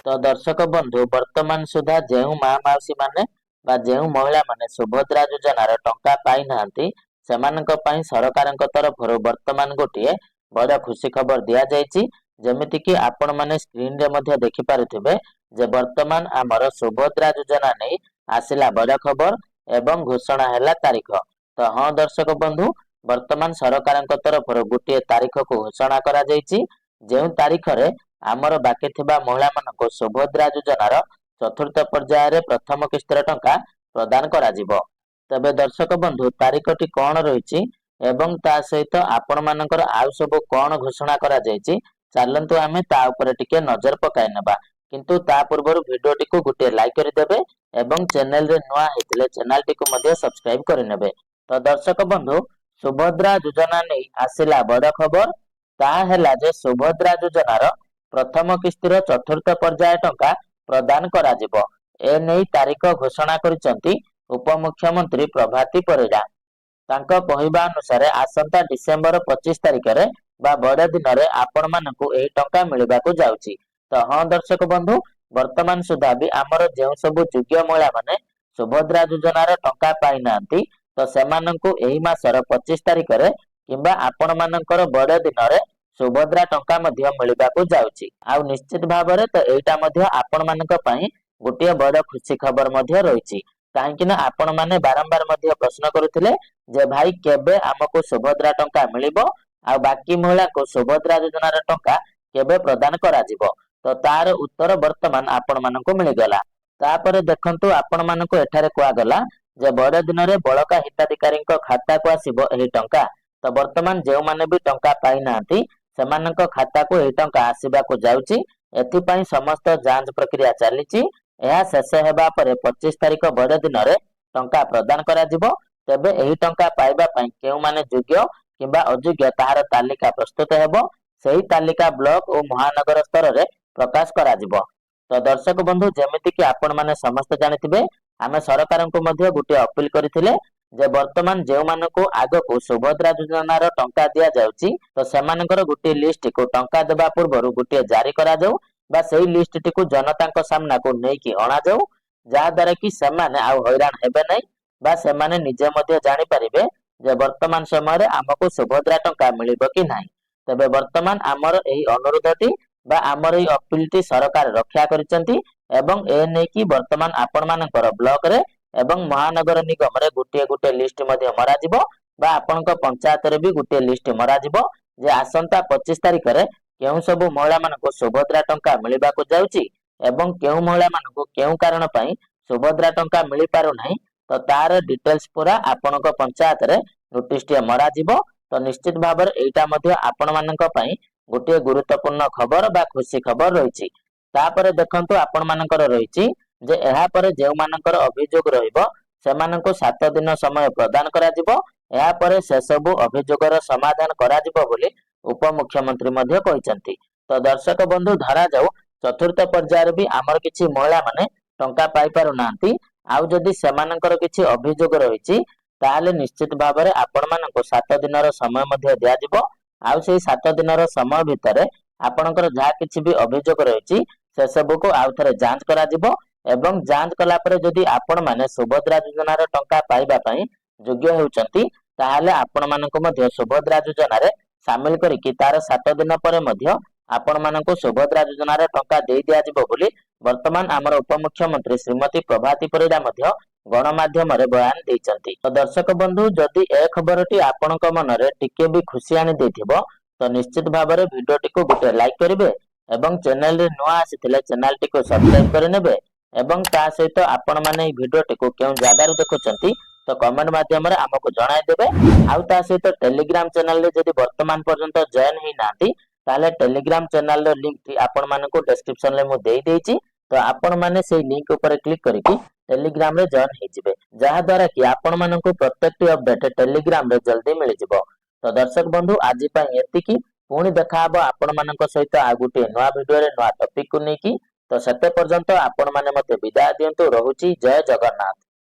तो दर्शक बंधु वर्तमान सुधा जो माँ मौसी माने बा जो महिला माने सुभद्रा योजनार टंका पाई नांती सेमानक पई सरकारक तरफरु वर्तमान गोटिए बड़ खुशी खबर दिया जायछि। जेमिति कि आपण माने स्क्रीन रे मध्य देखि पारुथिबे जे वर्तमान आमर सुभद्रा योजना नै आसिला बड़ खबर एवं घोषणा हैला तारीख। तो हाँ दर्शक बंधु वर्तमान सरकारक तरफरु गोटिए तारीख को घोषणा करा जायछि जो तारीख रे आमर बाकी थिबा महिला मानक सुभद्रा योजनार चतुर्थ पर्यायर प्रथम किस्तिर टंका प्रदान कराजिबो। तबे दर्शक बंधु तारीखटी कौन रही एवं ता सहित आपण मानकर आउ सब कौन घोषणा करा जायछि चलंतु आमे ता ऊपर टिके नजर पकाई नेबा। किंतु ता पूर्व वीडियोटी को गोटे लाइक करदेबे एवं चैनल रे नुआ हेतिले चैनल टी को मध्य सब्सक्राइब करनेबे। तो दर्शक बंधु सुभद्रा योजना नै आसिला बड़ खबर ता हैला जे सुभद्रा योजनार प्रथम किस्तिर चतुर्थ पर्याय टंका प्रदान कराजिबो। ए नै तारीख घोषणा करिसंती उपमुख्यमंत्री प्रभाती परिडा। तांका कहवा अनुसार आसंता डिसेंबर 25 तारिख रे बा बड़ दिन रे आपण मानकु एही टंका मिलिबाकु जाउची। तो हाँ दर्शक बंधु वर्तमान सुधा भी आमर जो सब योग्य महिला माने सुभद्रा योजनार टंका पाई नांती तो सेमानंकु एही मासर 25 तारिख रे किंबा आपण मानकर बड़ दिन रे सुभद्रा टंका मध्य मिलिबाकु जाउची। आउ निश्चित भाबरे तो एटा मध्य आपण मानक पई गोटिए बड़ खुशी खबर मध्य रहिची। काहेकि ना आपण माने बारंबार मध्य प्रश्न करुथिले जे भाई केबे हमको सुभद्रा टंका मिलिबो आ बाकी महिला को सुभद्रा योजनार टंका केबे प्रदान करा जिवो। तो तार उत्तर वर्तमान आपण मानकु मिलि गला। तापरे देखंतु आपण मानकु एठारे कुआ गला जे बड़ दिन रे बळका हिताधिकारीक खाता को आसीबो एही टंका। तो वर्तमान जेउ माने भी टंका पाई नांती सेमानक खाता को एही टंका आसीबाकु जाउची। एथिपई समस्त जांच प्रक्रिया चलीची। यह शेष हेबा परे 25 तारिख बड़ दिन रे टंका प्रदान करा जिवो। तेबे एही टंका पाइबा पई केउ माने योग्य किंबा अयोग्य ताहार तालिका प्रस्तुत हेबो। सेही तालिका ब्लॉक और महानगर स्तर रे प्रकाश करा जिवो। तो दर्शक बंधु जेमिति कि आपण माने समस्त जानिथिबे आमे सरकारनकु मध्य गोटे अपील करिथिले जे वर्तमान जेउ मानकु आगको सुभद्रा योजनार टंका दिया जाउची तो सेमानकर गोटे लिस्ट को टंका देबा पूर्वरु गोटे जारी करा जाऊ बा सेही लिस्ट टी को जनताक सामना को नेकी अणा जाऊ जा द्वारा कि सेमाने आउ हैरान हेबे नै बा सेमाने निजे मध्य जानि परिबे जे वर्तमान समय रे हमको सुभद्रा टंका मिलिबो कि नाही। तबे वर्तमान आमर एही अनुरोधटी बा आमर एही अपीलटी सरकार रक्षा करिसंती एवं ए नै कि वर्तमान आपण मानकर ब्लॉक रे एवं महानगर निगम रे गोटे गोटे लिस्ट मध्य मरा जिवो बा आपनक पंचायत रे भी गोटे लिस्ट मरा जिवो जे आसंता 25 तारिख रे केउ सब महिला मानकु सुभद्रा टंका मिलिबाकु जाउची एवं केउ महिला मानकु केउ कारण पई सुभद्रा टंका मिलि पारु नाही तो तार डिटेल्स पूरा आपनक पंचायत रे नोटिस टे मरा जिवो। तो निश्चित भाबर एटा मध्य आपण मानक पई गोटे गुरुत्वपूर्ण खबर बा खुशी खबर रहिची। तापरे देखंतु आपण मानकर रहिची जे एहा परे जेउ मानकर अभियोग रहिबो सेमानंको 7 दिन समय प्रदान करा जिवो। एहा परे से सब अभियोगर समाधान करा जिवो बोली उपमुख्यमंत्री मध्य कहिसंती। तो दर्शक बंधु धरा जाऊ चतुर्थ पर्यायर भी आमर किछि महिला माने टंका पाई पारु नांती आउ जदि सेमानंकर किछि अभियोग रहिछि ताहाले निश्चित भाबरे आपण मानंको 7 दिनर समय मध्य दिया जिवो। आउ सेही 7 दिनर समय भितरे आपणकर जहा किछि भी अभियोग रहिछि से सब को आउ थरे जांच करा जिवो एवं जांच कला परे जदि आपण माने सुभद्रा योजनार टंका पाइबा पई योग्य हेउचंती ताहाले आपण मानक मध्य सुभद्रा योजनारे शामिल करिकि तार 7 दिन परे मध्य आपण मानक सुभद्रा योजनार टंका देई दिया जिवो बोली वर्तमान आमर उपमुख्यमंत्री श्रीमती प्रभाती परिडा मध्य गणमाध्यम रे बयान देइचंती। तो दर्शक बंधु जदि ए खबरटी आपणक मनरे टिके भी खुशी आनी देथिबो तो निश्चित भाबरे वीडियोटी को गोटे लाइक करिवे एवं चैनल रे नुआ आसीथिले चैनल टी को सब्सक्राइब करनेबे एवं ता सहित आपण माने ई वीडियोटी को केउ जागारु देखुचंती तो कमेंट माध्यम रे हमको जणाई देबे। आउ ता सहित टेलीग्राम चैनल रे जदि वर्तमान पर्यंत जॉइन ही नांती ताले टेलीग्राम चैनल रो लिंक टी आपण मानकु डिस्क्रिप्शन रे मु देई देइची। तो आपण माने सेही लिंक ऊपर क्लिक करिकि टेलीग्राम रे जॉइन हे जिवे जहा द्वारा कि आपण मानकु प्रत्येकटी अपडेट टेलीग्राम रे जल्दी मिलि जिवो। तो दर्शक बंधु आज पई एतिकी पुणी देखा हबो आपण मानक सहित आ गुटे नवा वीडियो रे नवा टॉपिक को नेकी। तो सेते पर्यंत आपण माने मते विदाय दियंतु रहुची। जय जगन्नाथ।